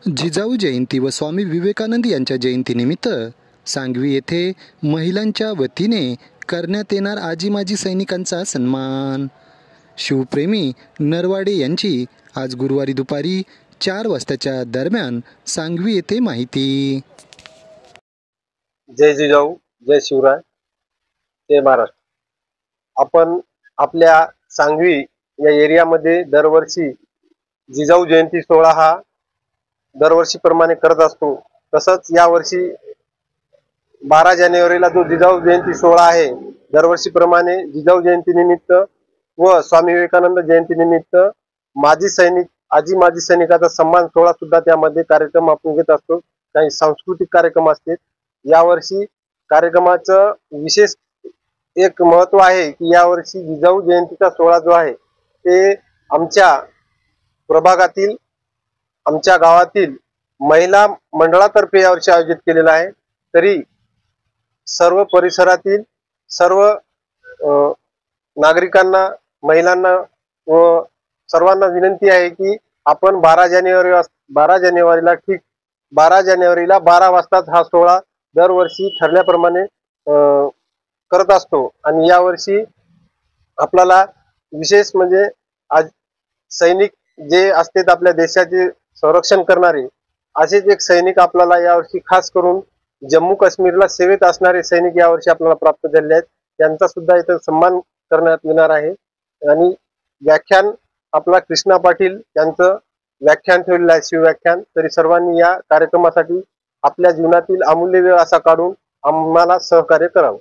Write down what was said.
जिजाऊ जयंती व स्वामी विवेकानंद यांच्या जयंतीनिमित्त सांगवी येथे महिलांच्या वतीने करण्यात येणार आजी माजी सैनिकांचा सन्मान। शिवप्रेमी नरवाडे यांची आज गुरुवारी दुपारी 4 वाजताच्या दरम्यान सांगवी येथे माहिती। जय जिजाऊ, जय शिवराय, जय महाराष्ट्र। आपण आपल्या सांगवी या एरियामध्ये दरवर्षी जिजाऊ जयंती सोहळा हा दरवर्षीप्रमाणे करत असतो। तसंच यावर्षी 12 जानेवारीला जो जिजाऊ जयंती सोहळा आहे, दरवर्षीप्रमाणे जिजाऊ जयंतीनिमित्त व स्वामी विवेकानंद जयंतीनिमित्त माजी सैनिक आजी माजी सैनिकाचा सन्मान सोहळा सुद्धा त्यामध्ये कार्यक्रम आपण घेत असतो। काही सांस्कृतिक कार्यक्रम असतात। यावर्षी कार्यक्रमाचं विशेष एक महत्त्व आहे की यावर्षी जिजाऊ जयंतीचा सोहळा जो आहे ते आमच्या प्रभागातील आमच्या गावातील महिला मंडळातर्फे यावर्षी आयोजित केलेला आहे। तरी सर्व परिसरातील सर्व नागरिकांना, महिलांना व सर्वांना विनंती आहे की आपण 12 जानेवारीला ठीक 12 जानेवारीला 12 वाजताच हा सोहळा दरवर्षी ठरल्याप्रमाणे करत असतो। आणि यावर्षी आपल्याला विशेष म्हणजे आज सैनिक जे असतात आपल्या देशाचे संरक्षण करणारे, असेच एक सैनिक आपल्याला यावर्षी खास करून जम्मू काश्मीरला सेवेत असणारे सैनिक यावर्षी आपल्याला प्राप्त झाले आहेत। त्यांचा सुद्धा इथे सन्मान करण्यात येणार आहे। आणि व्याख्यान आपला कृष्णा पाटील यांचं व्याख्यान ठेवलेलं आहे, शिवव्याख्यान। तरी सर्वांनी या कार्यक्रमासाठी आपल्या जीवनातील अमूल्य वेळ असा काढून आम्हाला सहकार्य करावं।